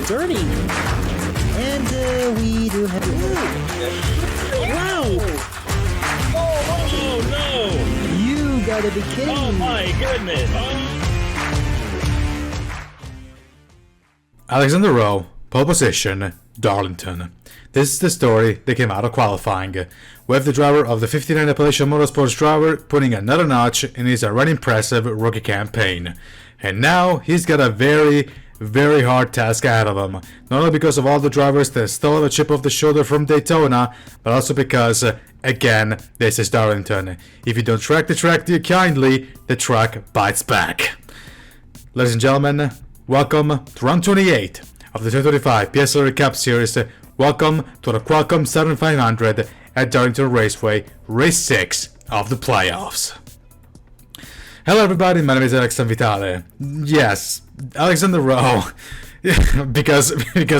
dirty. And we do have... Wow! Oh no! You gotta be kidding Oh me. my goodness! Alexander Rowe, pole position, Darlington. This is the story that came out of qualifying, with the driver of the 59 Appalachia Motorsports driver putting another notch in his already impressive rookie campaign. And now he's got a very, very hard task ahead of him, not only because of all the drivers that still have a chip off the shoulder from Daytona, but also because, again, this is Darlington. If you don't track the track kindly, the track bites back. Ladies and gentlemen, welcome to round 28 of the 2025 PSRLA Cup Series. Welcome to the Qualcomm Southern 500 at Darlington Raceway, race 6 of the playoffs. Hello everybody, my name is Alex Vitale. Yes, Alexander Rowe, because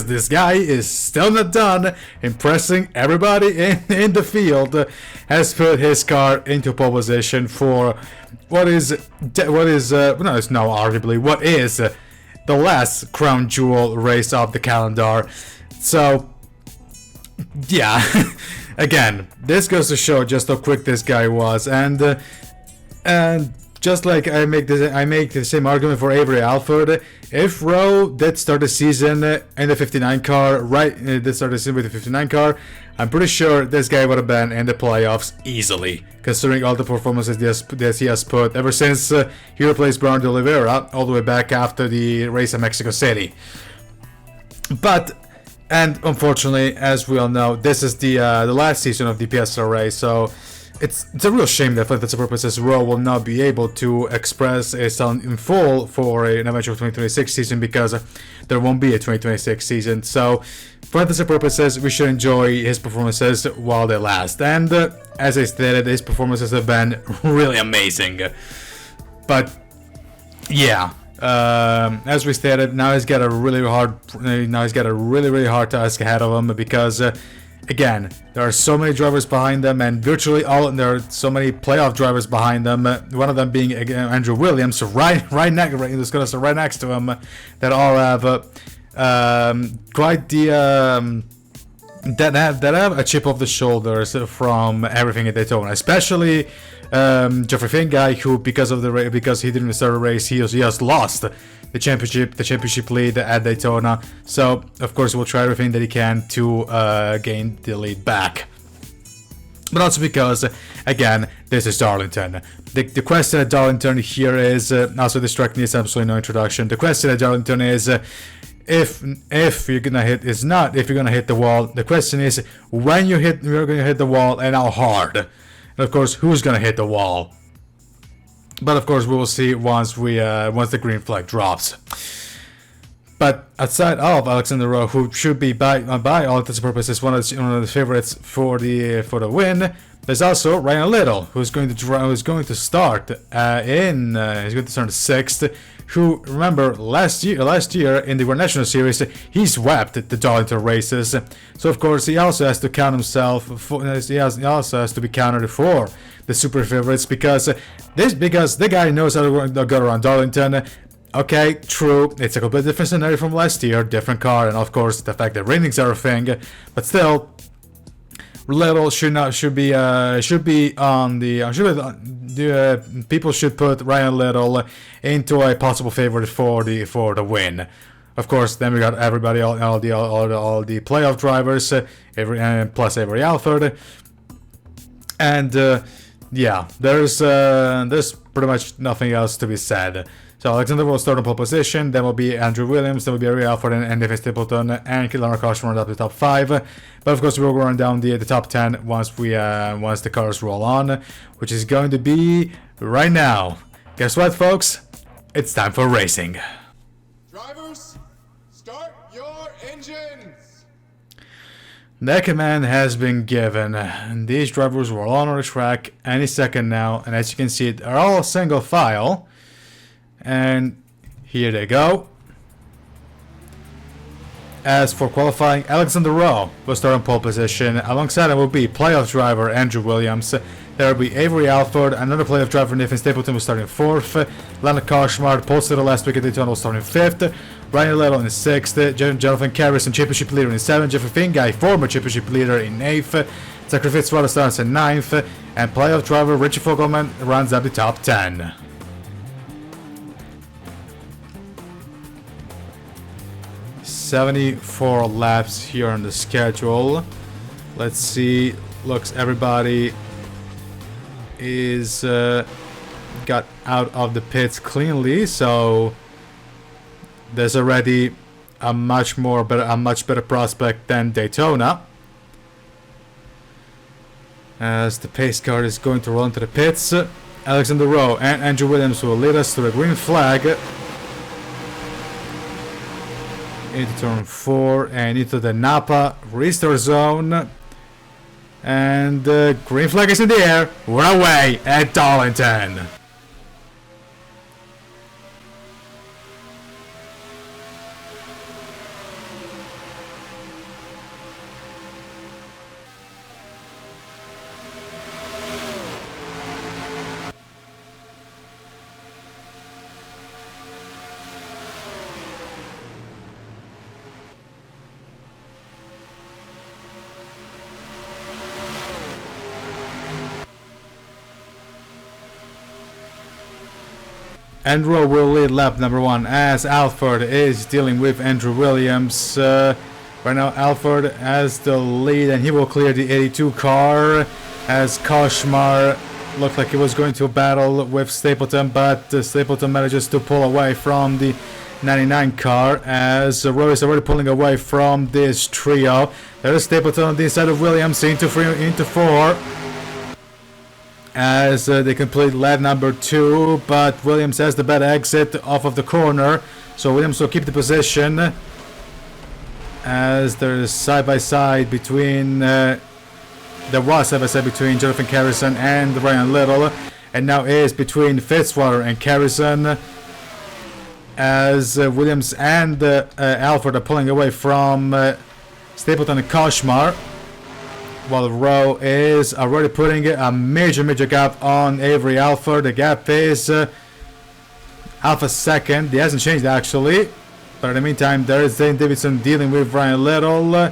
this guy is still not done impressing everybody in the field, has put his car into pole position for what is the last crown jewel race of the calendar. So yeah, again, this goes to show just how quick this guy was, and just like I make the same argument for Avery Alford. If Rowe did start the season in the 59 car, did start the season with the 59 car, I'm pretty sure this guy would have been in the playoffs easily, considering all the performances that he has put ever since he replaced Brian De Oliveira all the way back after the race in Mexico City. And unfortunately, as we all know, this is the last season of the PSRLA, so it's a real shame that for the purposes Rowe will not be able to express his talent in full for an eventual 2026 season, because there won't be a 2026 season. So for fantasy purposes, we should enjoy his performances while they last. And as I stated, his performances have been really amazing. But yeah, as we stated, now he's got a really hard task ahead of him, because again, there are so many drivers behind them, and virtually all there are so many playoff drivers behind them. One of them being Andrew Williams, right next to him, that all have quite the that have a chip off the shoulders from everything at Daytona, especially Jeffrey Finguy, who because he didn't start a race, he has lost the championship lead at Daytona. So of course we'll try everything that he can to gain the lead back. But also because, again, this is Darlington. The question at Darlington here is, also this track needs absolutely no introduction. The question at Darlington is, if you're gonna hit the wall. The question is when you're gonna hit the wall and how hard. And of course, who's gonna hit the wall? But of course, we will see once the green flag drops. But outside of Alexander Rowe, who should be by all intents and purposes one of the favorites for the win, there's also Ryan Little, who's going to start sixth. Who, remember, last year in the World National Series, he swept the Darlington races. So of course he also has to count himself. He also has to be counted for the super favorites, because the guy knows how to go around Darlington. Okay, true, it's a completely different scenario from last year, different car, and of course the fact that ratings are a thing. But still, Little people should put Ryan Little into a possible favorite for the win. Of course, then we got everybody, all the playoff drivers, plus Avery Alford, and yeah, there's pretty much nothing else to be said. So Alexander will start on pole position, then will be Andrew Williams, then will be Avery Alford and David Stapleton and Keelan Kosh run up the top 5. But of course we will run down the top 10 once the cars roll on, which is going to be right now. Guess what, folks? It's time for racing. Drivers, start your engines! The command has been given, and these drivers will on the track any second now, and as you can see, they're all single file. And here they go. As for qualifying, Alexander Rowe will start on pole position. Alongside him will be playoff driver Andrew Williams. There will be Avery Alford, another playoff driver Nathan Stapleton will start in 4th. Leonard Koshmar, posted last week at Daytona, will start in 5th. Ryan Little in 6th. Jonathan Carrison, championship leader in 7th. Jeffrey Finguy, former championship leader in 8th. Zachary Fitzwater starts in 9th. And playoff driver Richie Fogelman runs up the top 10. "74 laps here on the schedule. Let's see. Looks everybody is got out of the pits cleanly, so there's already a much better prospect than Daytona. As the pace car is going to roll into the pits, Alexander Rowe and Andrew Williams will lead us to the green flag into turn 4 and into the Napa restart zone. And the green flag is in the air. We're away at Darlington. And Rowe will lead lap number 1 as Alford is dealing with Andrew Williams. Right now Alford has the lead and he will clear the 82 car as Koshmar looked like he was going to battle with Stapleton, but Stapleton manages to pull away from the 99 car as Rowe is already pulling away from this trio. There is Stapleton on the inside of Williams into 4 as they complete lap number 2, but Williams has the better exit off of the corner, so Williams will keep the position as there is side-by-side between between Jonathan Carrison and Ryan Little, and now is between Fitzwater and Carrison as Williams and Alford are pulling away from Stapleton and Koshmar, while Rowe is already putting a major gap on Avery Alford. The gap is half a second. He hasn't changed actually, but in the meantime there is Zane Davidson dealing with Ryan Little.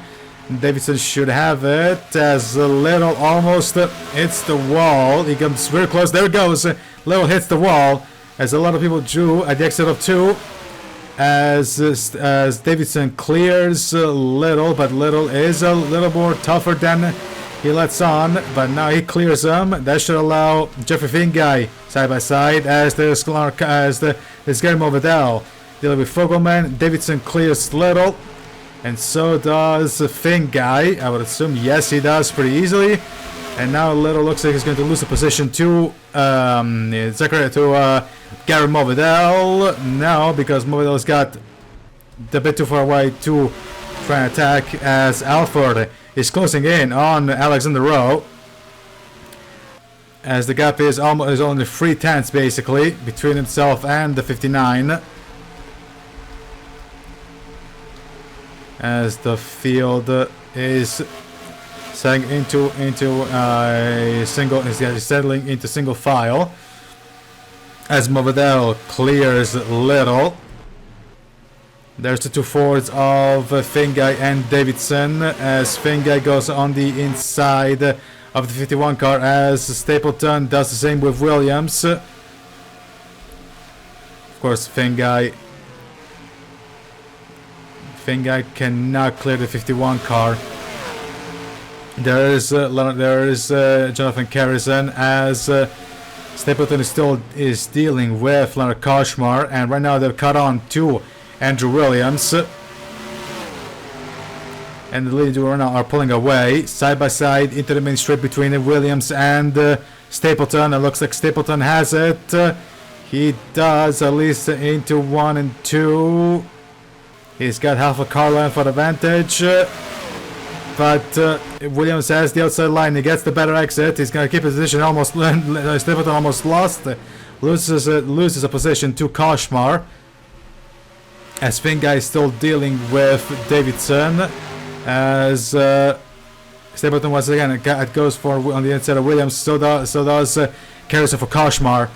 Davidson should have it as Little almost hits the wall. He comes very close. There it goes. Little hits the wall as a lot of people drew at the exit of 2 as Davidson clears Little, but Little is a little more tougher than he lets on, but now he clears him. That should allow Jeffrey Finguy side by side as there's Guillermo Vidal dealing with Fogelman. Davidson clears Little, and so does Finguy. I would assume yes, he does pretty easily. And now Little looks like he's going to lose a position to Gary Movidal. No, because Movidal's got a bit too far away to try and attack as Alford is closing in on Alexander Rowe. As the gap is only 3/10 basically between himself and the 59. As the field is settling into a single, is settling into single file. As Movidal clears Little. There's the 2 Fords of Finguy and Davidson as Finguy goes on the inside of the 51 car as Stapleton does the same with Williams. Of course, Finguy cannot clear the 51 car. There is Jonathan Carrison as Stapleton is dealing with Leonard Koshmar, and right now they've cut on to Andrew Williams, and the leading duo right now are pulling away side by side into the main straight between Williams and Stapleton. It looks like Stapleton has it. He does, at least into 1 and 2. He's got half a car length for advantage. But Williams has the outside line. He gets the better exit. He's going to keep his position. Stapleton almost lost. Loses a position to Koshmar. as Finn Guy is still dealing with Davidson, as Stapleton once again it goes for on the inside of Williams. So does Carrison for Koshmar,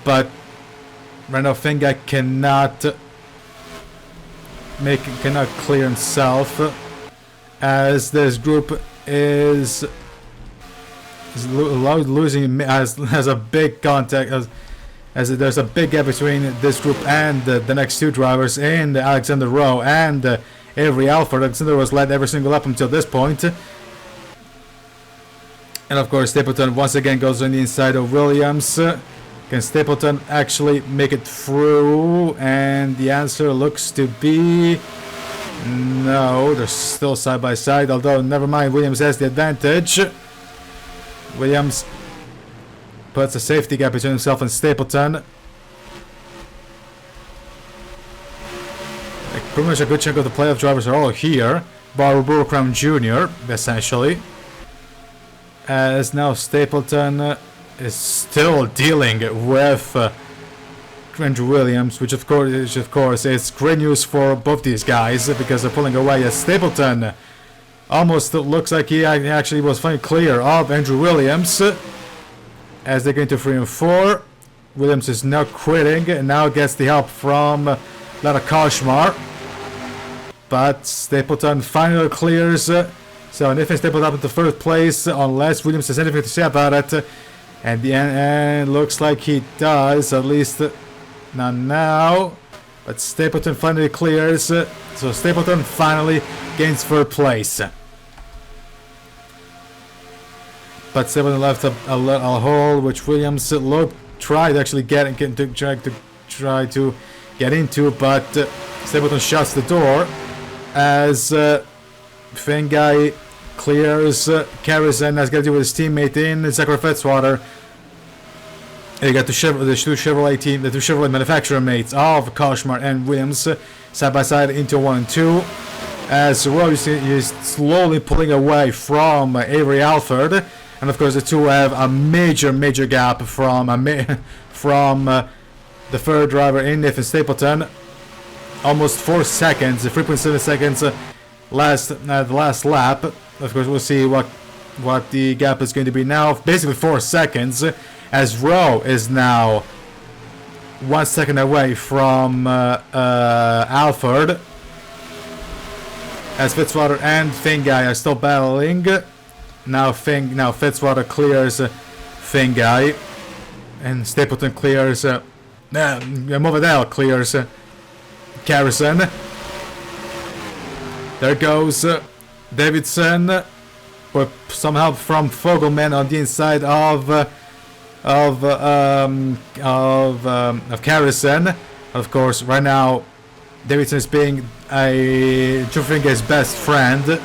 but right now Finn Guy cannot clear himself, as this group is losing, has a big contact, as there's a big gap between this group and the next two drivers in Alexander Rowe and Avery Alford. Alexander was led every single lap until this point. And of course Stapleton once again goes on the inside of Williams. Can Stapleton actually make it through? And the answer looks to be no. They're still side by side, although never mind, Williams has the advantage. Williams puts a safety gap between himself and Stapleton. Like, pretty much a good chunk of the playoff drivers are all here, bar Burrow Crown Jr., essentially. As now Stapleton is still dealing with Andrew Williams, which of course is great news for both these guys, because they're pulling away, as Stapleton almost looks like he actually was finally clear of Andrew Williams. As they get into 3 and 4, Williams is now quitting and now gets the help from Lara Koshmar. But Stapleton finally clears. So Nathan Stapleton up into 3rd place, unless Williams has anything to say about it. And the end looks like he does, at least not now. But Stapleton finally clears. So Stapleton finally gains 3rd place. But Stapleton left a hole which Williams tried to actually try to get into, but Stapleton shuts the door as Finn Guy clears Carrison, has got to do with his teammate in Zachary Fitzwater. You got the two Chevrolet manufacturer mates of Koshmar and Williams side by side into 1 and 2. As Rowe is slowly pulling away from Avery Alford. And of course, the two have a major gap from the 3rd driver in Nathan Stapleton. Almost 4 seconds, 3.7 seconds the last lap. Of course, we'll see what the gap is going to be now. Basically 4 seconds, as Rowe is now 1 second away from Alford. As Fitzwater and Finn Guy are still battling. Now Fitzwater clears Finn Guy, and Stapleton clears. Movedell clears Carrison. There goes Davidson, with some help from Fogelman on the inside of Carrison. Of course, right now Davidson is being Joe Finger's best friend.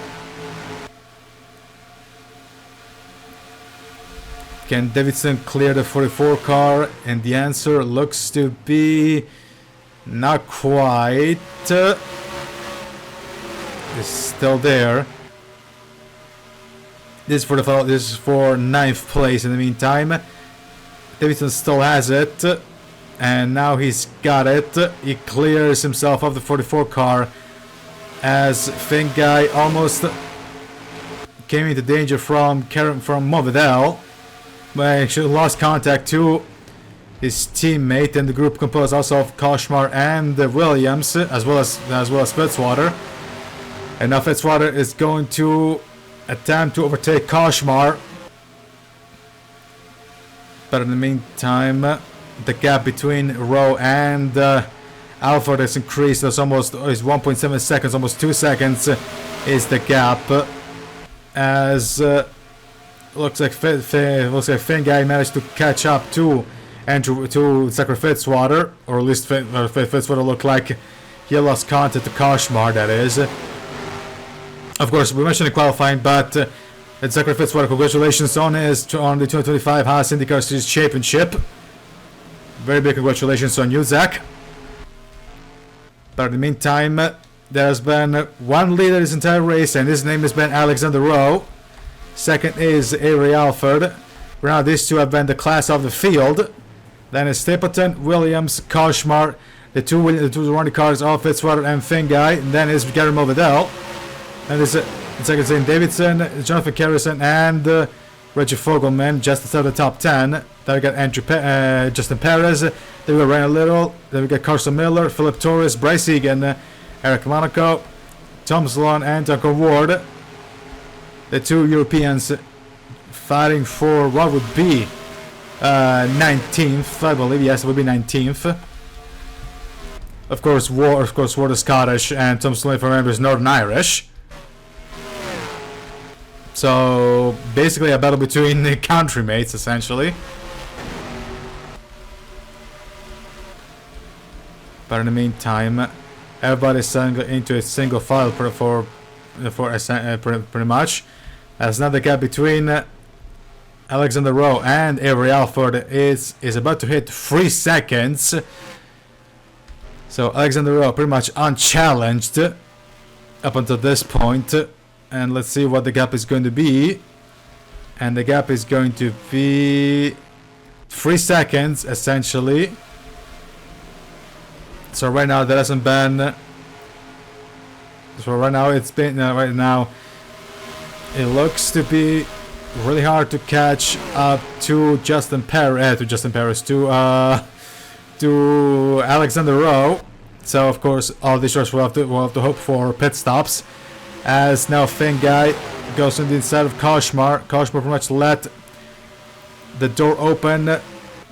Can Davidson clear the 44 car? And the answer looks to be not quite. It's still there. This is for 9th place in the meantime. Davidson still has it. And now he's got it. He clears himself of the 44 car, as Finn Guy almost came into danger from Movedell. But actually lost contact to his teammate, and the group composed also of Koshmar and Williams, as well as Fitzwater. And now Fitzwater is going to attempt to overtake Koshmar. But in the meantime, the gap between Rowe and Alford has increased. It's 1.7 seconds, almost 2 seconds is the gap. As looks like Finn Guy managed to catch up to Zachary Fitzwater, or at least Fitzwater looked like he lost contact to Koshmar, that is. Of course, we mentioned in qualifying, but Zachary Fitzwater, congratulations on the 2025 Haas IndyCar Series Championship. Very big congratulations on you, Zach. But in the meantime, there's been one leader this entire race, and his name has been Alexander Rowe. Second is Avery Alford. Now these two have been the class of the field. Then is Stapleton, Williams, Koshmar, The two running cars are Fitzwater and Finguy, and then is Gary Movadell. And it's second Zane Davidson, Jonathan Carrison, and Reggie Fogelman just outside the top 10. Then we got Justin Perez. Then we got Ryan Little. Then we got Carson Miller, Philip Torres, Bryce Egan, Eric Monaco, Tom Sloan, and Duncan Ward. The two Europeans fighting for what would be 19th, I believe. Yes, it would be 19th. Of course, Ward is Scottish, and Tom Sloan, if I remember, is Northern Irish. So basically a battle between the country mates, essentially. But in the meantime, everybody's into a single file pretty much. As now the gap between Alexander Rowe and Avery Alford is about to hit 3 seconds. So Alexander Rowe pretty much unchallenged up until this point. And let's see what the gap is going to be. And the gap is going to be 3 seconds, essentially. So right now there hasn't been... So right now it's been... right now it looks to be really hard to catch up to to Alexander Rowe. So of course all these drivers will have to hope for pit stops. As now Finguy goes on the inside of Koshmar. Koshmar pretty much let the door open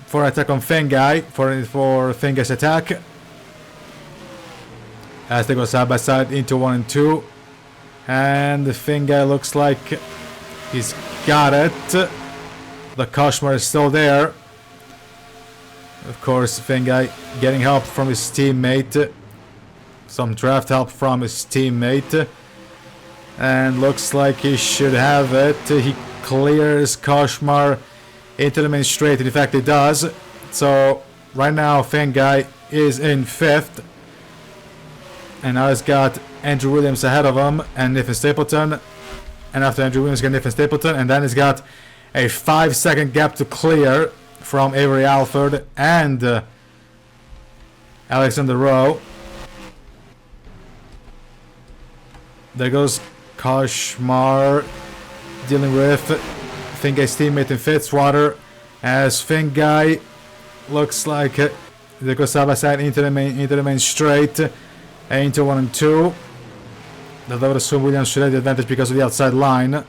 for an attack on Finguy, for Finguy's attack. As they go side by side into 1 and 2. And the Finguy looks like he's got it. The Koshmar is still there. Of course, Finguy getting help from his teammate. Some draft help from his teammate. And looks like he should have it. He clears Koshmar into the main straight. And in fact, he does. So right now, Finguy is in 5th. And now he's got Andrew Williams ahead of him and Nathan Stapleton. And after Andrew Williams, he's got Nathan Stapleton. And then he's got a 5-second gap to clear from Avery Alford and Alexander Rowe. There goes Koshmar dealing with Finguy's teammate in Fitzwater. As Finguy looks like they go side by side into the main straight. Into 1 and 2. I would assume Williams should have the advantage because of the outside line.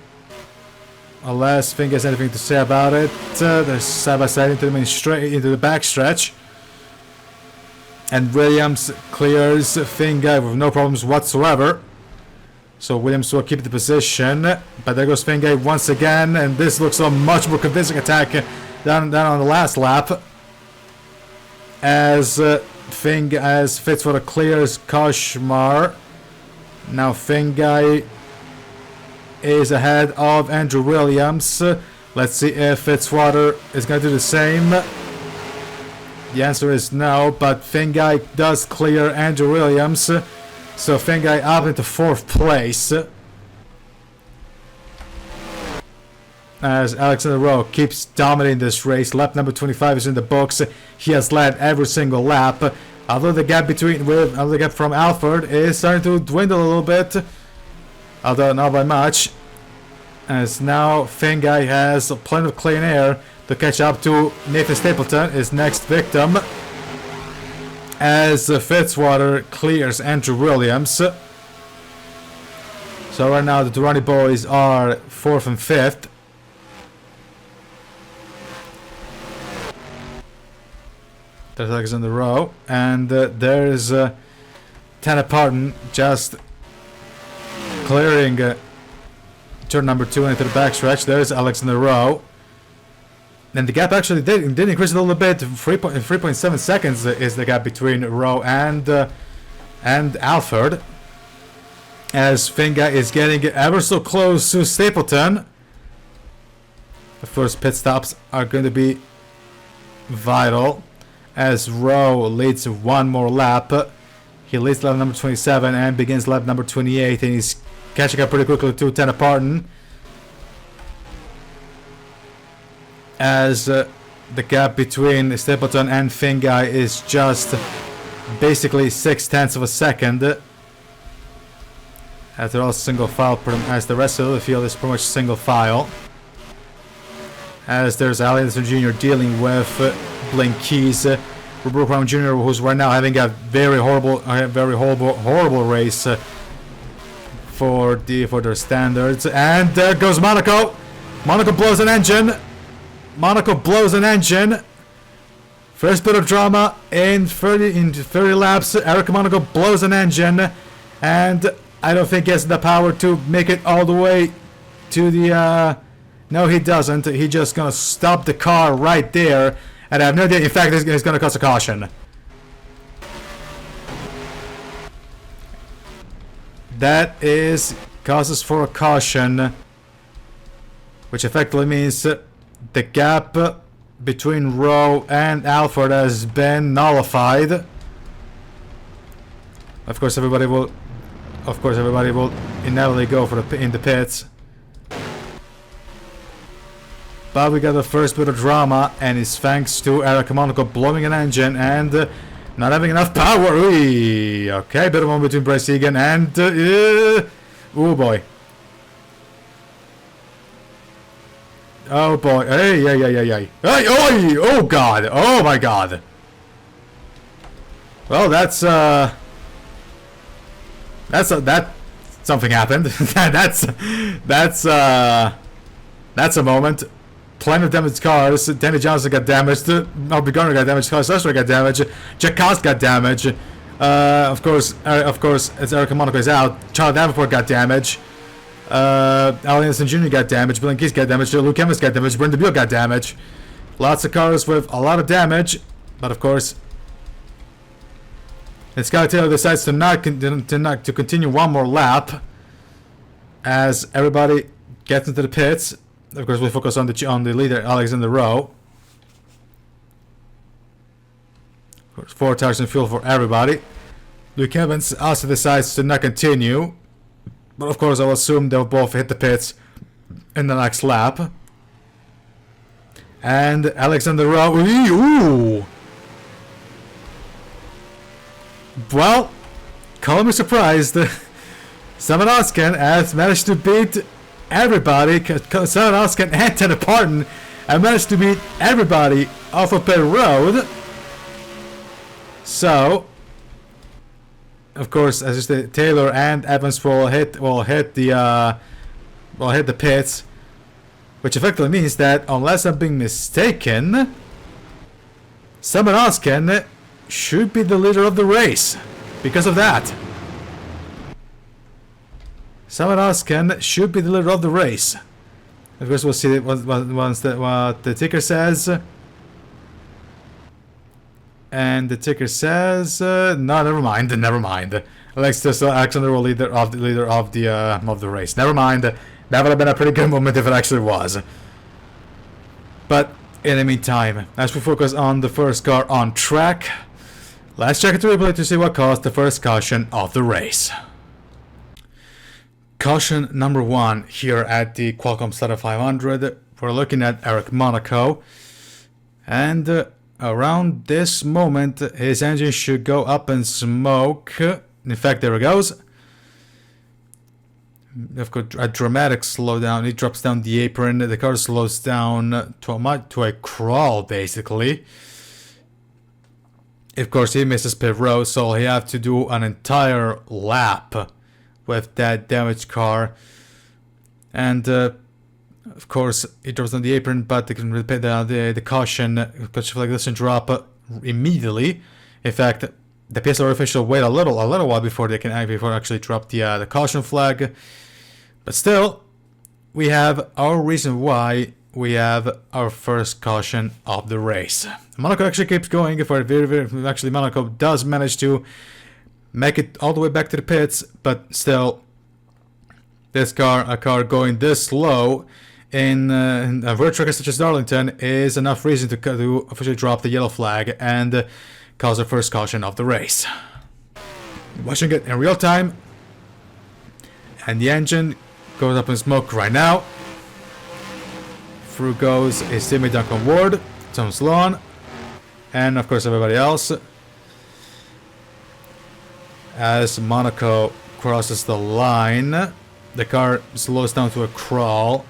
Unless Finguy has anything to say about it. They're side by side into the main straight, into the back stretch. And Williams clears Finguy with no problems whatsoever. So Williams will keep the position. But there goes Finguy once again. And this looks a much more convincing attack than on the last lap. As Fitzwater clears Koshmar. Now Finguy is ahead of Andrew Williams. Let's see if Fitzwater is going to do the same. The answer is no, but Finguy does clear Andrew Williams. So Finguy up into 4th place. As Alexander Rowe keeps dominating this race. Lap number 25 is in the books. He has led every single lap. Although the gap from Alford is starting to dwindle a little bit. Although not by much. As now Finguy has plenty of clean air to catch up to Nathan Stapleton, his next victim. As Fitzwater clears Andrew Williams. So right now the Durrani boys are 4th and 5th. There's Alexander Rowe, and there's Tanner Parton just clearing turn number 2 into the backstretch. There's Alexander Rowe. And the gap actually did increase a little bit. 3.7 seconds is the gap between Rowe and Alford. As Finguy is getting ever so close to Stapleton. The first pit stops are going to be vital. As Rowe leads 1 more lap. He leads lap number 27 and begins lap number 28, and he's catching up pretty quickly to Tanner Parton. As the gap between Stapleton and Finguy is just basically 0.6 of a second. As they're all single file, as the rest of the field is pretty much single file. As there's Darlington Jr. dealing with Blinkies, Rowe Brown Jr., who's right now having a very horrible race for their standards. And there goes Monaco. Monaco blows an engine. First bit of drama in 30 laps. Eric Monaco blows an engine, and I don't think he has the power to make it all the way to the. No, he doesn't. He's just gonna stop the car right there, and I have no idea. In fact, it's gonna cause a caution. That causes for a caution, which effectively means the gap between Rowe and Alford has been nullified. Of course, everybody will inevitably go for in the pits. But we got the first bit of drama, and it's thanks to Eric Monaco blowing an engine and not having enough power. Okay, bit of one between Bryce Egan and oh boy. Oh boy. Hey. Hey, oi! Oh god. Oh my god. Well, that something happened. that's a moment. Plenty of damaged cars. Danny Johnson got damaged. Albie Garner got damaged. Carlos Lester got damaged. Jack Cost got damaged. Of course, as Eric Monaco is out, Charlie Davenport got damaged. Darlington Jr. got damaged. Bill Keys got damaged. Luke Evans got damaged. Brendan Beal got damaged. Lots of cars with a lot of damage, but of course, Scott Taylor decides to continue one more lap as everybody gets into the pits. Of course, we focus on the leader, Alexander Rowe. Of course, 4 tires and fuel for everybody. Luke Evans also decides to not continue, but of course, I'll assume they'll both hit the pits in the next lap. And Alexander Rowe, ooh. Well, call me surprised. Simon Oskin has managed to beat everybody. Simon Oskin and Tanner Parton have managed to beat everybody off of pit road. So, of course, as you said, Taylor and Evans will hit the pits, which effectively means that, unless I'm being mistaken, Simon Oskin should be the leader of the race because of that. Simon Oskin should be the leader of the race. Of course, we'll see what the ticker says. And the ticker says, no, never mind. Alexander will leader of the race. Never mind. That would have been a pretty good moment if it actually was. But in the meantime, as we focus on the first car on track, let's check the replay to see what caused the first caution of the race. Caution number 1 here at the Qualcomm Southern 500. We're looking at Eric Monaco, and around this moment his engine should go up in smoke. In fact, there it goes. Of course, a dramatic slowdown. He drops down the apron. The car slows down to a crawl, basically. Of course, he misses pit road, so he have to do an entire lap with that damaged car. And of course, he drops on the apron, but the caution doesn't drop immediately. In fact, the PSRLA official wait a little while before they can actually drop the caution flag. But still, we have our reason why we have our first caution of the race. Monaco actually keeps going. Actually, Monaco does manage to make it all the way back to the pits, but still, a car going this slow in a road track such as Darlington is enough reason to officially drop the yellow flag and cause the first caution of the race. Watching it in real time, and the engine goes up in smoke right now. Through goes his teammate Duncan Ward, Tom Sloan, and of course everybody else. As Monaco crosses the line, the car slows down to a crawl.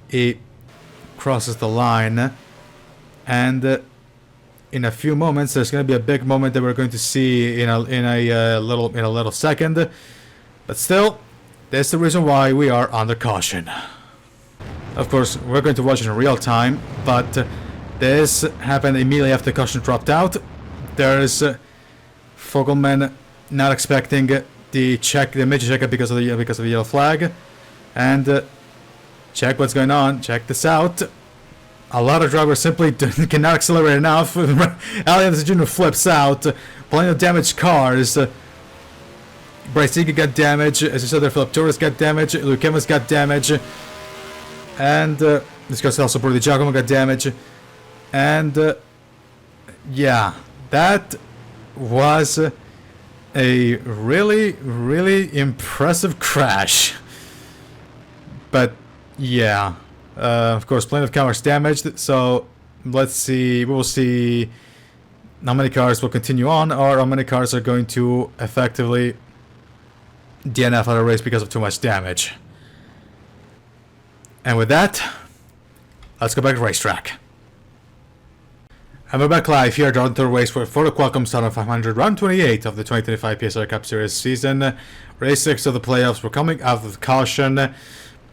He crosses the line, and in a few moments, there's going to be a big moment that we're going to see in a little second. But still, that's the reason why we are under caution. Of course, we're going to watch it in real time, but this happened immediately after caution dropped out. There's Fogelman not expecting the major checkup because of the yellow flag, and check what's going on. Check this out. A lot of drivers simply cannot accelerate enough. Allianz Jr. flips out. Plenty of damaged cars. Bryce Egan got damaged. As you saw there, Philip Torres got damaged. Luke Evans got damaged. And this guy's also Brody Giacomo got damaged. And yeah, that was a really, really impressive crash. But yeah, of course, plenty of cars damaged. So let's see. We will see how many cars will continue on, or how many cars are going to effectively DNF out of the race because of too much damage. And with that, let's go back to racetrack. And we're back live here at Darlington Raceway for the Qualcomm Southern 500, round 28 of the 2025 PSRLA Cup Series season. Race 6 of the playoffs. We're coming out of caution,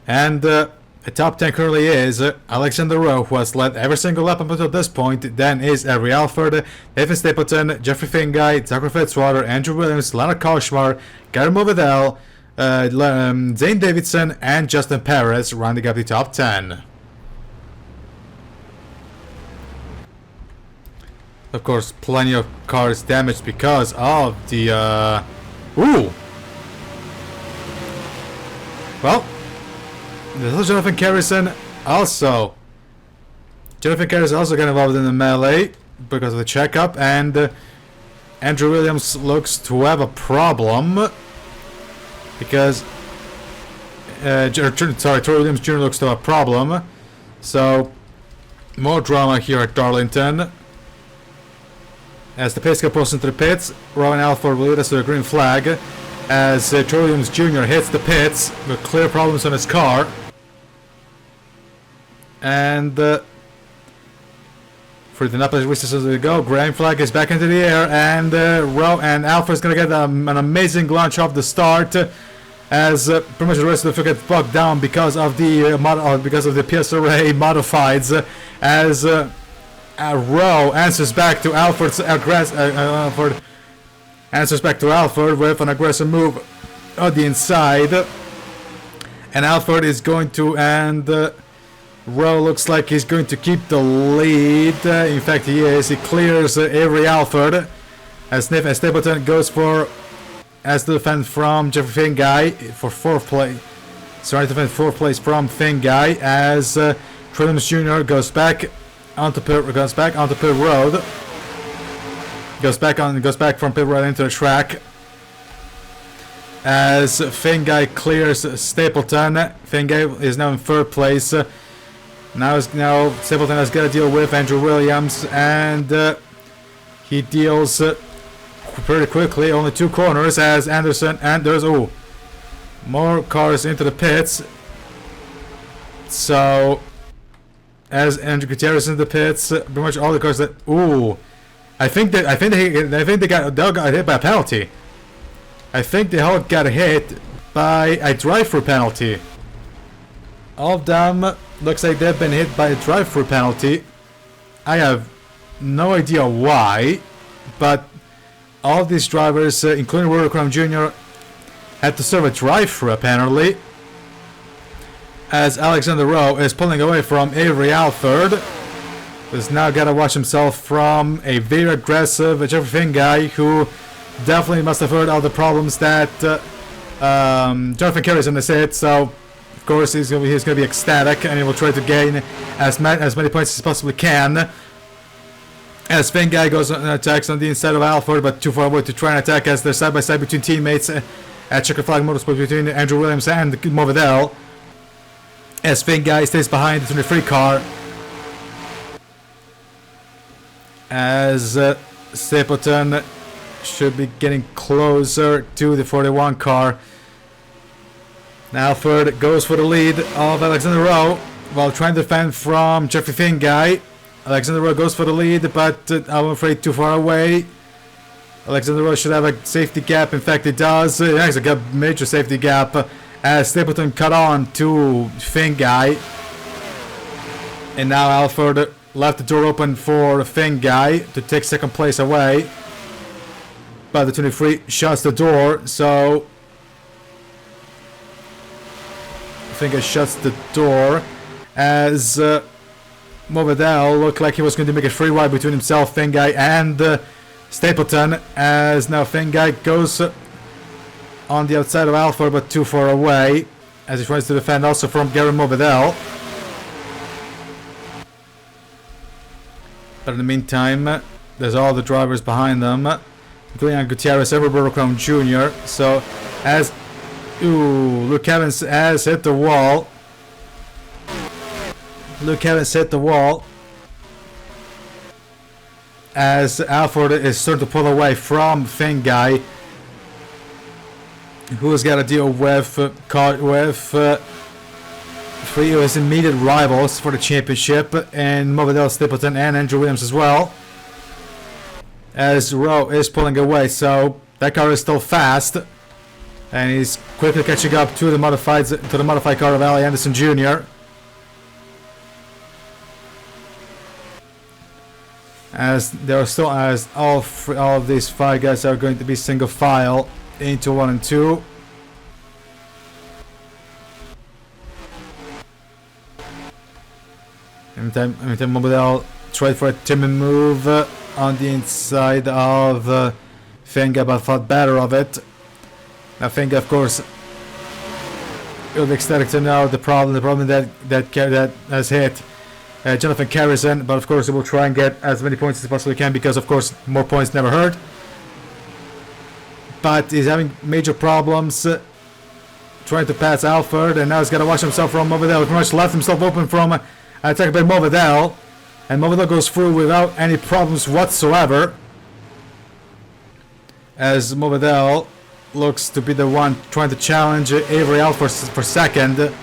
and the top 10 currently is Alexander Rowe, who has led every single lap up until this point. Then is Avery Alford, Nathan Stapleton, Jeffrey Finguy, Zachary Fitzwater, Andrew Williams, Leonard Koshmar, Guillermo Vidal, Zane Davidson, and Justin Perez rounding up the top 10. Of course, plenty of cars damaged because of the well, there's Jonathan Carrison also. Jonathan Carrison also got involved in the melee because of the checkup, and Andrew Williams looks to have a problem because Troy Williams Jr. looks to have a problem. So more drama here at Darlington. As the pace car pulls into the pits, Rowe and Alford will lead us to the green flag as Troy Williams Jr. hits the pits with clear problems on his car. And for the Naples races as we go, green flag is back into the air, and Rowe and Alford is going to get an amazing launch off the start, as pretty much the rest of the field gets bogged down because of the PSRLA modifieds, as Rowe answers back to Alford's Alford answers back to Alford with an aggressive move on the inside, and Alford is going to, and Rowe looks like he's going to keep the lead. In fact, he is. He clears Avery Alford as Stapleton goes for as the defense from Jeffrey Finguy for fourth place. Sorry, defend fourth place from Finguy as Williams Jr. goes back onto pit road. Goes back from pit road into the track. As Finguy clears Stapleton. Finguy is now in third place. Now Stapleton has got to deal with Andrew Williams, and he deals pretty quickly. Only two corners as Anderson, and there's more cars into the pits. So as Andrew Gutierrez in the pits, pretty much all the cars that I think they got hit by a penalty. I think they all got hit by a drive-through penalty. All of them looks like they've been hit by a drive-through penalty. I have no idea why, but all of these drivers, including Rowe Jr., had to serve a drive-through apparently. As Alexander Rowe is pulling away from Avery Alford, who's now got to watch himself from a very aggressive Jeffrey Finguy, who definitely must have heard all the problems that Jonathan Carrison has hit. So of course he's going to be ecstatic, and he will try to gain as many points as he possibly can. As Finguy goes and attacks on the inside of Alford, but too far away to try and attack, as they're side by side between teammates at Checker Flag Motorsport between Andrew Williams and Movidel. As Finguy stays behind the 23 car. As Stapleton should be getting closer to the 41 car. Now Alford goes for the lead of Alexander Rowe while trying to defend from Jeffrey Finn guy. Alexander Rowe goes for the lead, but I'm afraid too far away. Alexander Rowe should have a safety gap. In fact, it does. It has a major safety gap as Stapleton cut on to Finn guy. And now Alford left the door open for Finn guy to take second place away. But the 23 shuts the door, so Finn guy shuts the door as Movedell looked like he was going to make a free ride between himself, Finn guy, and Stapleton, as now Finn guy goes on the outside of Alford but too far away as he tries to defend also from Gary Movedell. But in the meantime, there's all the drivers behind them, including Gutierrez and Roberto Crown Jr. So as Luke Evans has hit the wall. Luke Evans hit the wall as Alford is starting to pull away from Finn guy, who's got to deal with three of his immediate rivals for the championship, and Movedell, Stapleton, and Andrew Williams as well. As Rowe is pulling away, so that car is still fast, and he's quickly catching up to the modified car of Ali Anderson Jr. As there are still, as all of these five guys are going to be single file into 1 and 2. Meantime, Movedell tried for a timid move on the inside of Finga, but thought better of it. Now Finga, of course, will be ecstatic to know the problem that has hit Jonathan Carrison, but of course he will try and get as many points as he possibly can, because of course more points never hurt. But he's having major problems trying to pass Alford, and now he's got to watch himself from Movedell. He pretty much left himself open from attack by Movedell, and Movedell goes through without any problems whatsoever, as Movedell looks to be the one trying to challenge Avery Alford for second.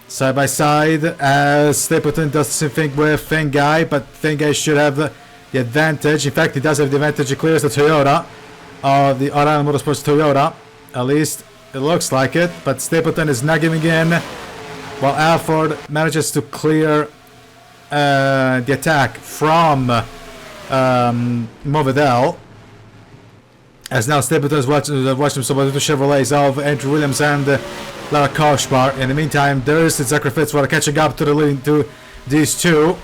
Side by side, as Stapleton does the same thing with Finn guy, but Finn guy should have the advantage. In fact, he does have the advantage. He clears the Toyota, the Orion Motorsports Toyota. At least it looks like it, but Stapleton is not giving in, while Alford manages to clear the attack from Movedell. As now Stapleton is watching himself with the Chevrolets of Andrew Williams and Lara Koshbar. In the meantime, there is Zachary Fitzwater catching up to the leading to these two.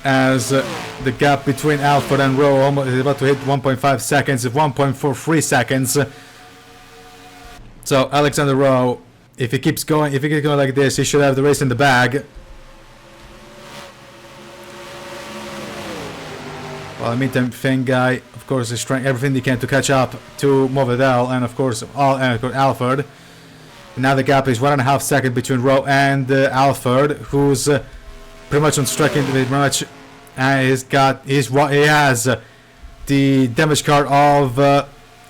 As the gap between Alford and Rowe is about to hit 1.5 seconds, 1.43 seconds. So Alexander Rowe, if he keeps going like this, he should have the race in the bag. Well, in the meantime, Finn guy, of course, is trying everything he can to catch up to Movedell and of course Alford. And now the gap is 1.5 seconds between Rowe and Alford, who's pretty much on striking pretty much, and he has the damage card of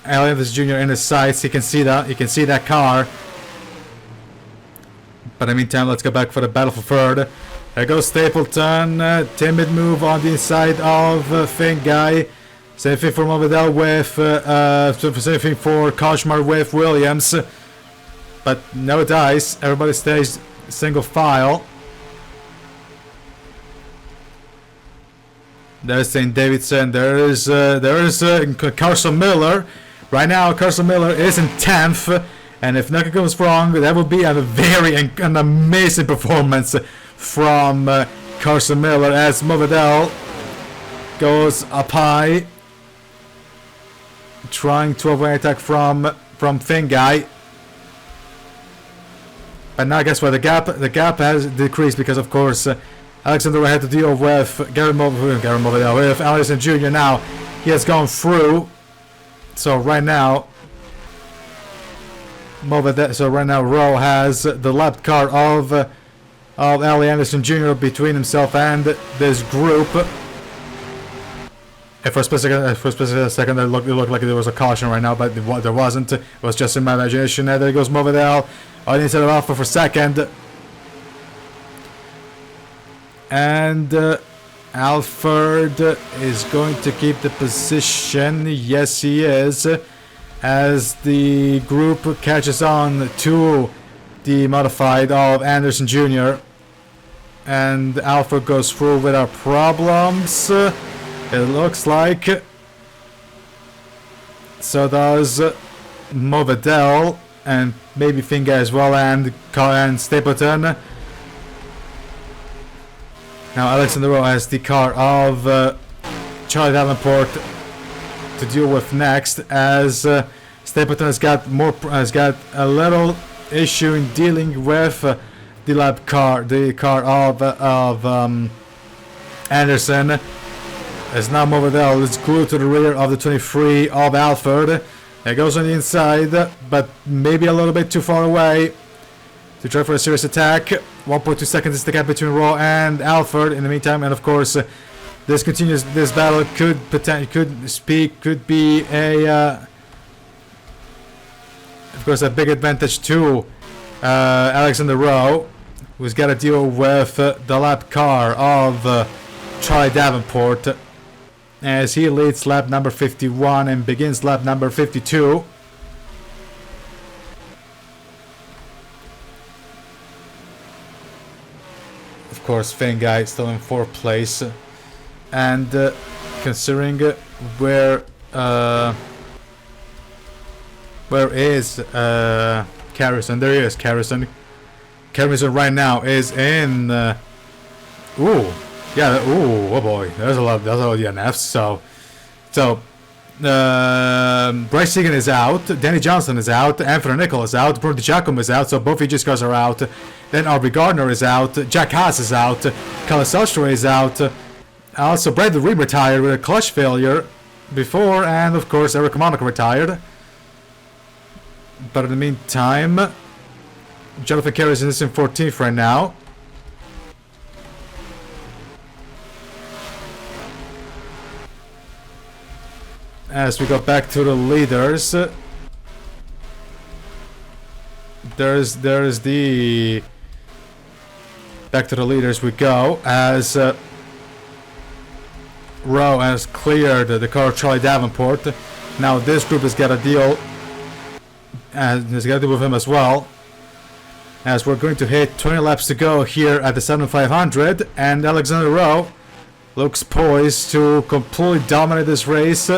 Elvis Jr. in his sights. He can see that car. But in the meantime, let's go back for the battle for third. There goes Stapleton, timid move on the inside of Finn guy. Same thing for Movedell with, same thing for Koshmar with Williams. But no dice, everybody stays single file. There's St. Davidson, there is Carson Miller. Right now, Carson Miller is in 10th. And if nothing goes wrong, that would be an amazing performance from Carson Miller, as Movedell goes up high, trying to avoid attack from Finn guy. But now guess what? The gap has decreased because of course Alexander had to deal with Gary Movedell with Allison Jr. Now he has gone through. So right now Rowe has the lap car of of Ellie Anderson Jr. between himself and this group. And for a split second, it looked like there was a caution right now, but there wasn't. It was just in my imagination. And there goes Movidel on the inside of Alpha for second. And Alfred is going to keep the position. Yes, he is. As the group catches on to the modified of Anderson Jr. And Alfred goes through without problems. It looks like. So does Movidel and maybe Finga as well, and Stapleton. Now Alexander Rowe has the car of Charlie Davenport to deal with next, as Stapleton has got a little issue in dealing with the car of Anderson. As now Movidel is glued to the rear of the 23 of Alfred. It goes on the inside, but maybe a little bit too far away to try for a serious attack. 1.2 seconds is the gap between Rowe and Alfred in the meantime, and of course this battle could be a of course a big advantage to Alexander Rowe, who's got to deal with the lap car of Charlie Davenport, as he leads lap number 51 and begins lap number 52. Of course, Finguy still in 4th place, and considering where is Carrison? There he is, Carrison. Carrison right now is in. Oh boy, there's a lot of DNFs. So Bryce Egan is out, Danny Johnson is out, Anthony Nicol is out, Bruno DiGiacomo is out, so both EG's cars are out. Then Aubrey Gardner is out, Jack Haas is out, Carlos Elstre is out. Also, Brandon Reed retired with a clutch failure before, and of course Eric Monaco retired. But in the meantime, Jonathan Carrison is in 14th right now. As we go back to the leaders, there's the back to the leaders we go, as Rowe has cleared the car of Charlie Davenport. Now this group has got a deal, and has got to deal with him as well, as we're going to hit 20 laps to go here at the 7500, and Alexander Rowe looks poised to completely dominate this race.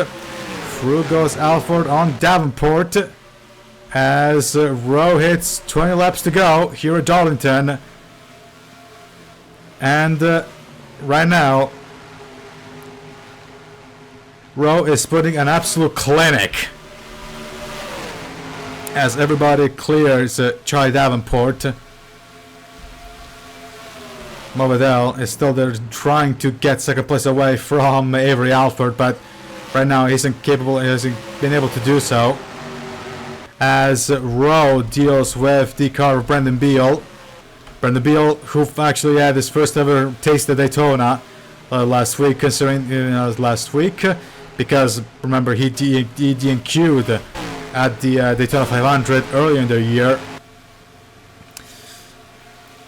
Through goes Alfred on Davenport, as Rowe hits 20 laps to go here at Darlington. And right now, Rowe is putting an absolute clinic, as everybody clears Charlie Davenport. Movidel is still there trying to get second place away from Avery Alford, but right now he hasn't been able to do so, as Rowe deals with the car of Brendan Beal. Brendan Beal, who actually had his first ever taste of Daytona last week, because remember he DNQ'd at the Daytona 500 earlier in the year.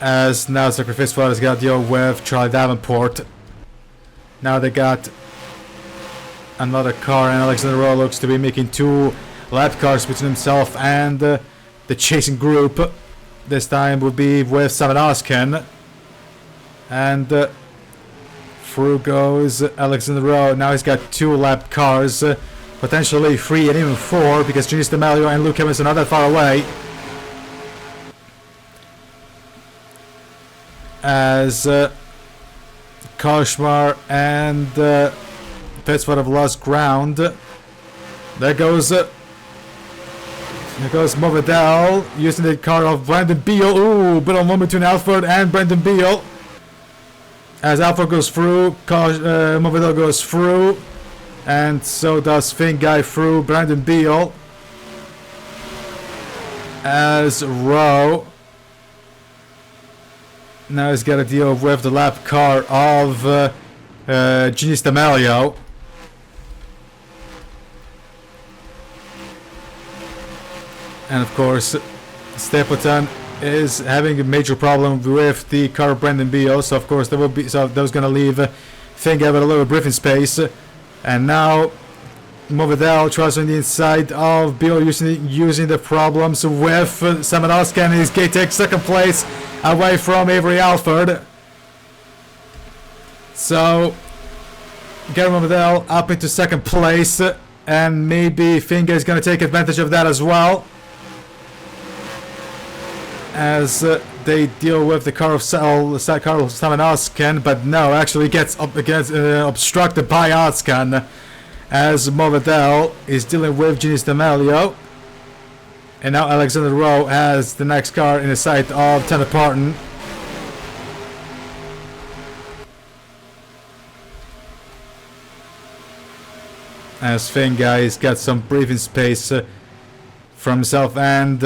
As now Sacrifice Squad has got to deal with Charlie Davenport. Now they got another car, and Alexander Rowe looks to be making 2 lap cars between himself and the chasing group. This time will be with Simon Oskin. And through goes Alexander Rowe. Now he's got 2 lap cars, potentially 3 and even 4, because Junius D'Amelio and Luke Evans are not that far away. As Koshmar and Pittsford have lost ground. There goes Movidel using the car of Brendan Beal. Ooh, bit of moment between Alfred and Brendan Beal. As Alfred goes through, Movidel goes through, and so does Finguy through Brendan Beal. As Rowe Now he's got to deal with the lap car of Genius D'Amelio. And of course, Stapleton is having a major problem with the car of Brendan Beal. So of course that was going to leave Finger with a little breathing space. And now Morvedel tries on the inside of Beal using the problems with Samanowski, and he's going to take second place away from Avery Alford. So Gary Morvedel up into second place, and maybe Finger is going to take advantage of that as well, as they deal with the car of Carlos Samanowski, but no, actually gets obstructed by Otskan, as Morvedel is dealing with Genius D'Amelio. And now Alexander Rowe has the next car in the sight of Tanner Parton. As Finn guys got some breathing space for himself and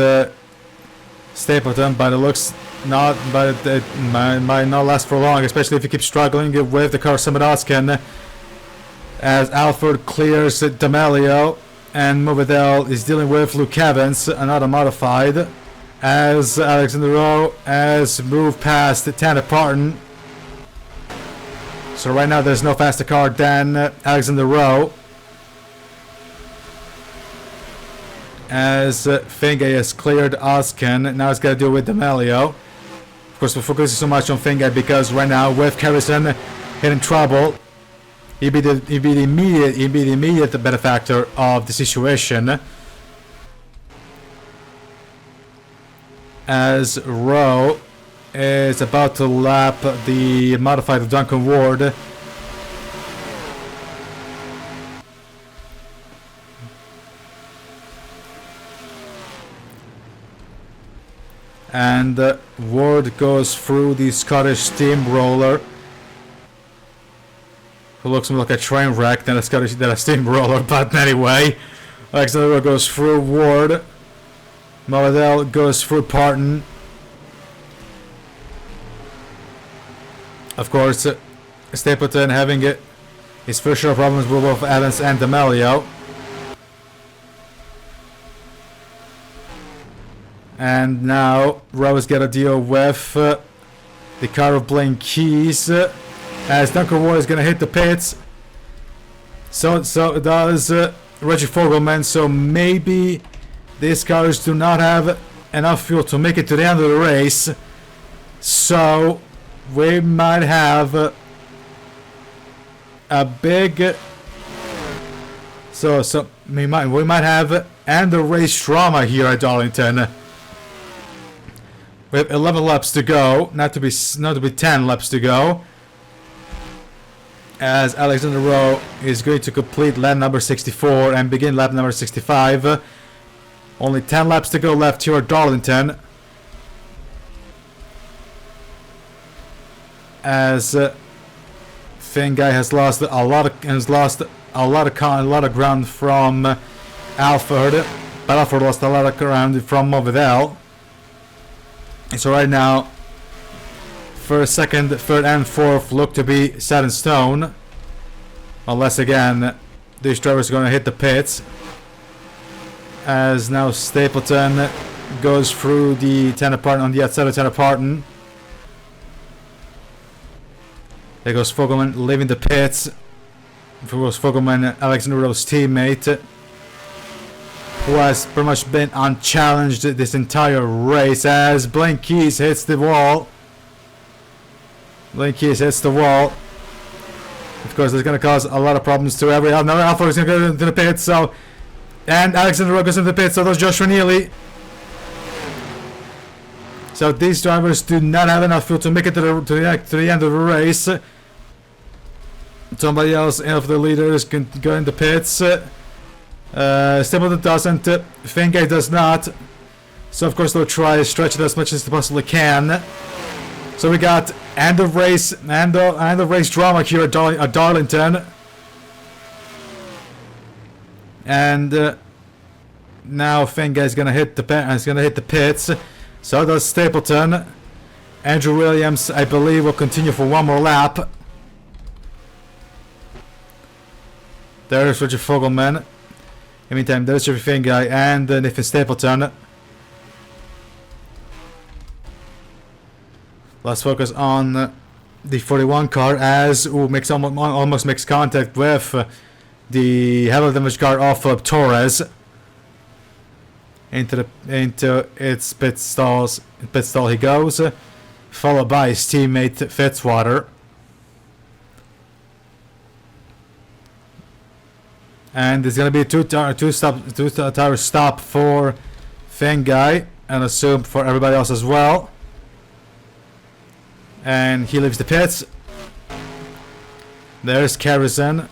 Stapleton, but it looks not, but it might not last for long, especially if he keeps struggling with the car Samadoskin, as Alford clears D'Amelio, and Morvedel is dealing with Luke Evans, another modified, as Alexander Rowe has moved past Tanner Parton. So right now there's no faster car than Alexander Rowe, as Fingay has cleared Oskin. Now it's got to deal with D'Amelio. Of course, we're focusing so much on Fingay because right now with Harrison in trouble, he'd be the immediate benefactor of the situation, as Rowe is about to lap the modified of Duncan Ward. And Ward goes through the Scottish steamroller, who looks more like a train wreck than a steamroller, but anyway. Alexander goes through Ward. Morvedel goes through Parton. Of course, Stapleton having his first share of problems with both Evans and D'Amelio. And now Rowe's got to deal with the car of Blaine Keys, as Duncan Ward is going to hit the pits. So does Reggie Fogelman. So maybe these cars do not have enough fuel to make it to the end of the race. So we might have a big. So we might have end of race drama here at Darlington. We have 11 laps to go, not to be 10 laps to go, as Alexander Rowe is going to complete lap number 64 and begin lap number 65. Only 10 laps to go left here at Darlington, as Fingay has lost a lot of ground from Alford, but Alford lost a lot of ground from Morvedel. So right now, first, second, third, and fourth look to be set in stone, unless again these drivers are going to hit the pits. As now Stapleton goes through the Tanner Parton on the outside of Tanner Parton. There goes Fogelman leaving the pits. There goes Fogelman, Alexander Rowe's teammate, who has pretty much been unchallenged this entire race, as Blaine Keys hits the wall. Blaine Keys hits the wall. Of course, it's going to cause a lot of problems to every other. Alford is going to go into the pits, so. And Alexander Rowe goes into the pits, so does Joshua Neely. So these drivers do not have enough fuel to make it to the end of the race. Somebody else of the leaders can go in the pits. Stapleton doesn't, Fingay does not, so of course they'll try to stretch it as much as they possibly can. So we got end of race drama here at Darlington, and now Fingay is gonna hit the pits. So does Stapleton, Andrew Williams, I believe, will continue for one more lap. There's Richard Fogelman. In the meantime, there's Jeffrey Finguy and Nathan Stapleton. Let's focus on the 41 car as almost makes contact with the heavily damaged car of Torres into its pit stalls. Pit stall he goes, followed by his teammate Fitzwater. And there's gonna be a two-tire stop for Finguy and assume for everybody else as well. And he leaves the pits. There's Carrison.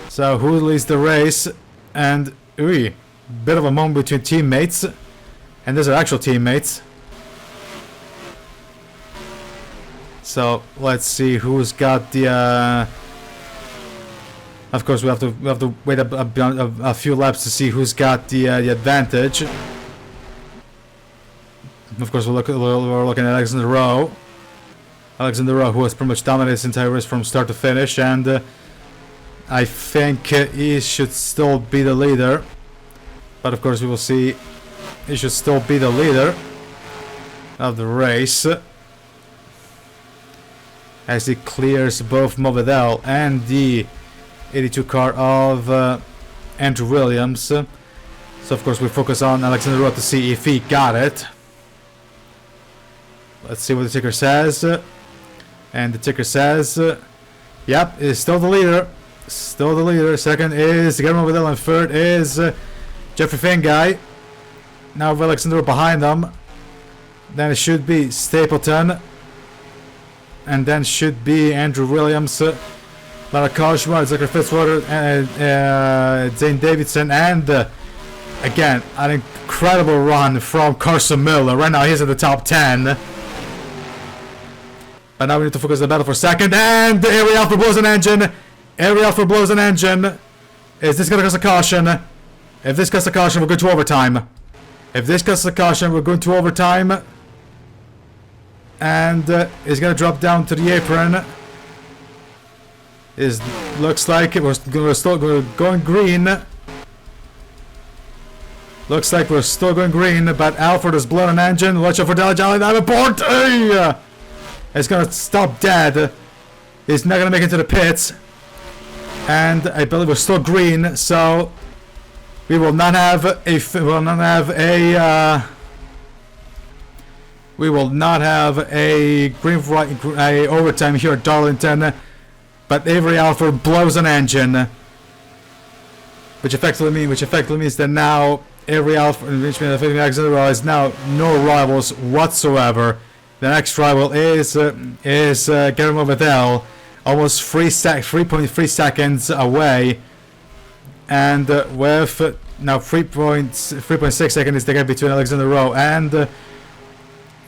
So who leads the race? And bit of a moment between teammates. And these are actual teammates. So let's see who's got the. Of course, we have to wait a few laps to see who's got the advantage. Of course, we're looking at Alexander Rowe. Alexander Rowe, who has pretty much dominated this entire race from start to finish, and I think he should still be the leader. But of course, we will see. He should still be the leader of the race as he clears both Movedel and the 82 car of Andrew Williams. So of course, we focus on Alexander Rowe to see if he got it. Let's see what the ticker says. And the ticker says, yep, is still the leader. Still the leader. Second is Guillermo Vidal, and third is Jeffrey Finguy. Now with Alexander behind them. Then it should be Stapleton. And then should be Andrew Williams. Lara Koshmar, Zachary Fitzwater, and Zane Davidson. And again, an incredible run from Carson Miller. Right now he's in the top 10. But now we need to focus on the battle for second. And Avery Alford blows an engine. Avery Alford blows an engine. Is this going to cause a caution? If this causes a caution, we're going to overtime. If this causes a caution, we're going to overtime. And he's going to drop down to the apron. Looks like we're still going green. Looks like we're still going green, but Alford has blown an engine. Watch out for Dalajali Davenport. It's going to stop dead. He's not going to make it to the pits. And I believe we're still green, so we will not have a green overtime here at Darlington. But Avery Alford blows an engine, which effectively means that now Avery Alford and Alexander Rowe is now no rivals whatsoever. The next rival is Guillermo Vidal, almost 3.3 seconds away, and with now 3.6 seconds is the gap between Alexander Rowe and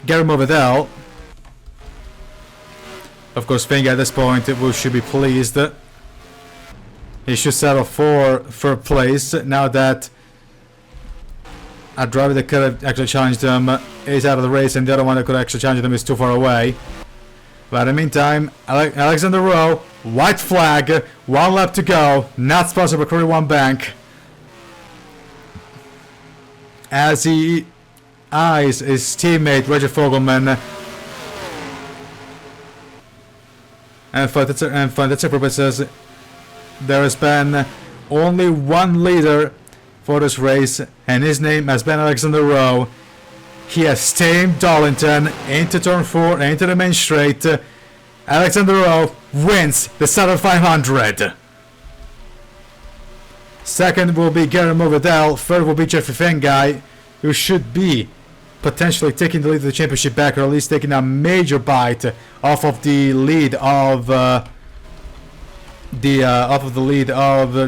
Guillermo Vidal. Of course, Finguy at this point we should be pleased. He should settle for third place now that a driver that could have actually challenged him is out of the race, and the other one that could actually challenge him is too far away. But in the meantime, Alexander Rowe, white flag, 1 lap to go, not sponsored by Career One Bank, as he eyes his teammate Roger Fogelman. And for the purposes, there has been only one leader for this race, and his name has been Alexander Rowe. He has tamed Darlington into turn 4, into the main straight. Alexander Rowe wins the Southern 500. Second will be Guillermo Vidal. Third will be Jeffrey Finguy, who should be potentially taking the lead of the championship back, or at least taking a major bite off of the lead of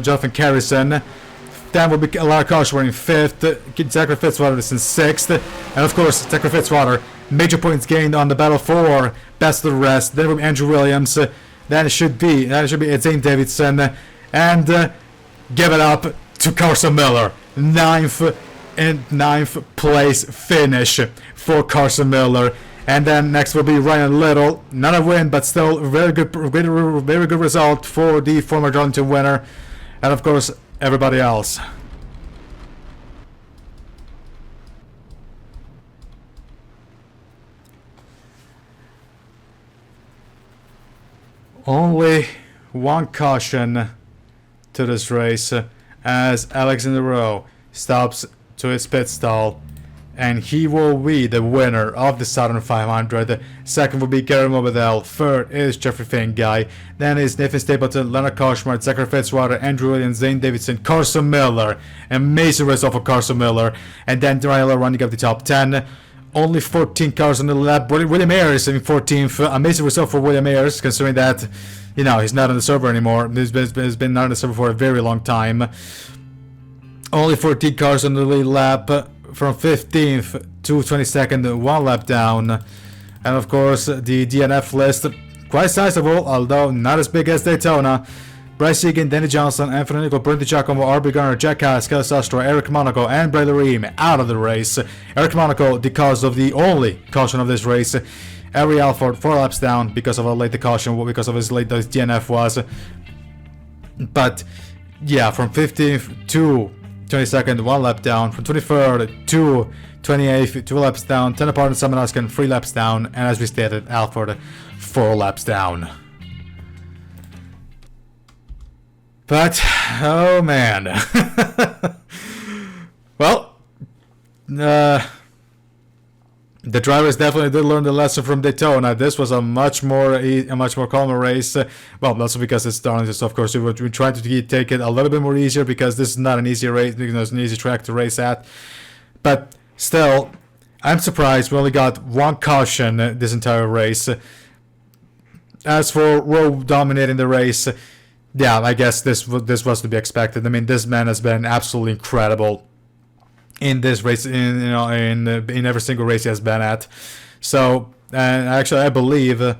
Jonathan Carrison. Then will be Lara Koshmar in 5th, Zachary Fitzwater is in 6th, and of course Zachary Fitzwater, major points gained on the battle for best of the rest. Then will be Andrew Williams, then it should be Zane Davidson, and give it up to Carson Miller, 9th place finish for Carson Miller, And then next will be Ryan Little. Not a win, but still very good result for the former Darlington winner. And of course, everybody else. Only one caution to this race as Alexander Rowe stops to his pit stall, and he will be the winner of the Southern 500. Second will be Gary Mobadell. Third is Jeffrey Finguy. Then is Nathan Stapleton, Leonard Koshmart, Zachary Fitzwater, Andrew Williams, Zane Davidson, Carson Miller. Amazing result for Carson Miller. And then Daniela running up the top 10. Only 14 cars on the lap. William Ayers in 14th. Amazing result for William Ayers, considering that, you know, he's not on the server anymore. He's been not on the server for a very long time. Only 14 cars on the lead lap. From 15th to 22nd, one lap down. And of course, the DNF list, quite sizable, although not as big as Daytona. Bryce Egan, Danny Johnson, Anthony Nicol, Brent Giacomo, R.B. Garner, Jack Haas, Kelly Sastro, Eric Monaco, and Bradley Ream out of the race. Eric Monaco, the cause of the only caution of this race. Ari Alford, 4 laps down because of how late the caution, because of his late DNF was. But yeah, from 15th to 22nd, 1 lap down. From 23rd to 28th, 2 laps down. Tanner Parton, Simon Hoskin, 3 laps down. And as we stated, Alford, 4 laps down. But, oh man. Well, the drivers definitely did learn the lesson from Daytona. This was a much more calmer race. Well, also because it's Darlington, so of course we tried to take it a little bit more easier because this is not an easy race. You know, it's an easy track to race at. But still, I'm surprised we only got 1 caution this entire race. As for Rowe dominating the race, yeah, I guess this was to be expected. I mean, this man has been absolutely incredible in this race, in every single race he has been at. So, actually, I believe, no,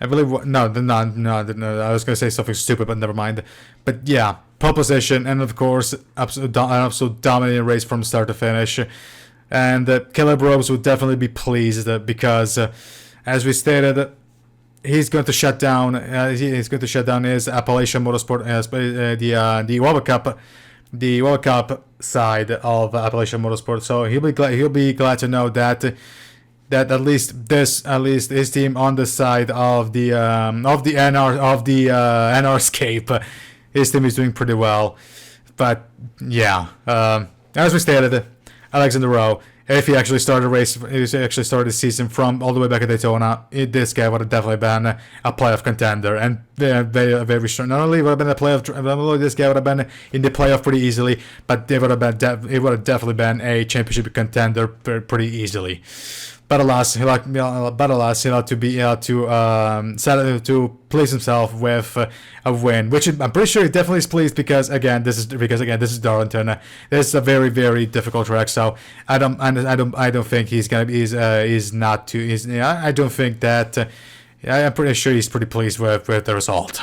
I was gonna say something stupid, but never mind. But yeah, pole position, and of course, an absolute dominating race from start to finish. And Caleb Rose would definitely be pleased because, as we stated, he's going to shut down. He's going to shut down his Appalachia Motorsport, the World Cup side of Appalachia Motorsport. So he'll be glad to know that at least his team on the side of the NRscape, his team is doing pretty well. But yeah, as we stated, Alexander Rowe, if he actually started a race, if he actually started the season from all the way back at Daytona, this guy would have definitely been a playoff contender, and very strong. Not only would have been a playoff, this guy would have been in the playoff pretty easily, but it would have definitely been a championship contender pretty easily. But alas, he had to please himself with a win, which I'm pretty sure he definitely is pleased because again this is Darlington. This is a very, very difficult track, so I don't think he's gonna be I don't think that. I'm pretty sure he's pretty pleased with the result.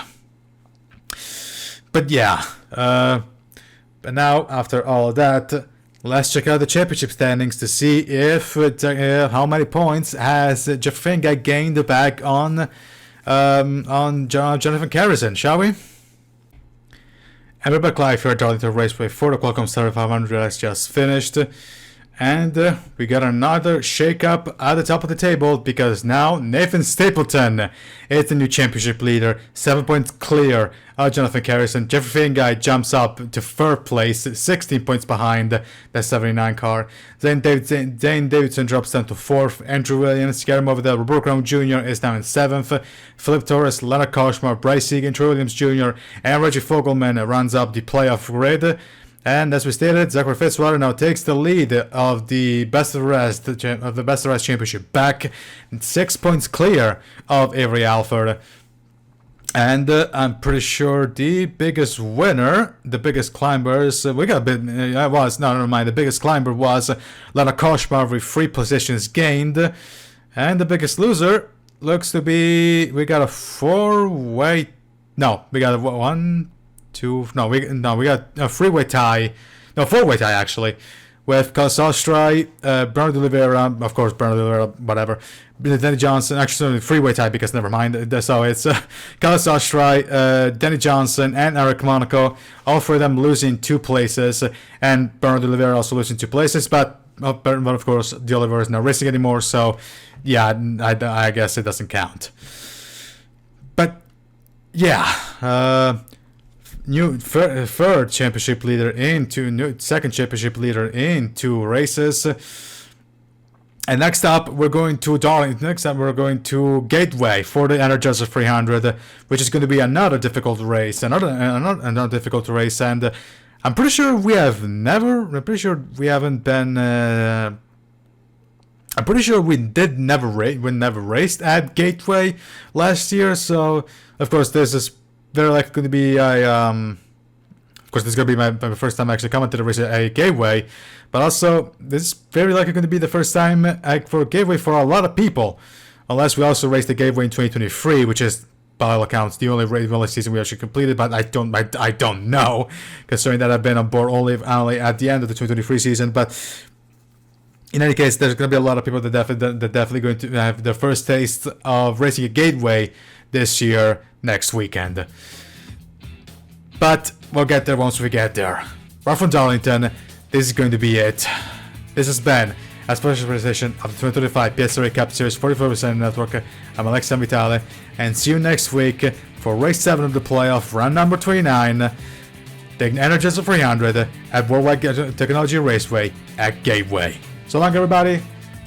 But yeah, but now after all of that, let's check out the championship standings to see if how many points has Jeff Finguy gained back on Jonathan Carrison, shall we? And we're back live here at Darlington Raceway for the Qualcomm Southern 500 that's just finished. And we got another shake-up at the top of the table because now Nathan Stapleton is the new championship leader, 7 points clear of Jonathan Carrison. Jeffrey Finguy jumps up to 3rd place, 16 points behind the 79 car. Zane Davidson drops down to 4th. Andrew Williams, Gary Movadell, Roberto Crown Jr. is down in 7th. Philip Torres, Leonard Koshmar, Bryce Egan, Troy Williams Jr. and Reggie Fogelman runs up the playoff grid. And as we stated, Zachary Fitzwater now takes the lead of the Best of the Rest Championship back, 6 points clear of Avery Alford. And I'm pretty sure the biggest winner, the biggest climbers, the biggest climber was Leonard Koshmar with 3 positions gained. And the biggest loser looks to be, we got a four-way we got a four-way tie actually, with Carlos Ostrai, Bernardo Oliveira, of course, Bernardo Oliveira, whatever, Danny Johnson, actually freeway type because never mind. So it's Carlos Ostrai, Danny Johnson, and Eric Monaco. All three of them losing 2 places, and Bernardo Oliveira also losing 2 places. But of course, the Oliveira is not racing anymore, so yeah, I guess it doesn't count. But yeah, new third championship leader second championship leader in 2 races. And next up, we're going to Darlington. Next up, we're going to Gateway for the Energizer 300, which is going to be another difficult race. Another difficult race, and I'm pretty sure we haven't been. I'm pretty sure we never raced at Gateway last year. So of course, this is very likely going to be Of course, this is going to be my first time actually coming to the race at Gateway, but also this is very likely going to be the first time for Gateway for a lot of people, unless we also race the Gateway in 2023, which is, by all accounts, the only season we actually completed. But I don't know, considering that I've been on board only at the end of the 2023 season. But in any case, there's going to be a lot of people that definitely going to have their first taste of racing a Gateway this year, next weekend. But we'll get there once we get there. Right from Darlington, this is going to be it. This has been a special presentation of the 2025 PSRLA Cup Series 44% Network. I'm Alexis Vitale, and see you next week for Race 7 of the playoff, round number 29, the Energizer 300 at Worldwide Technology Raceway at Gateway. So long, everybody.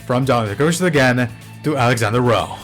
From Darlington, goes again to Alexander Rowe.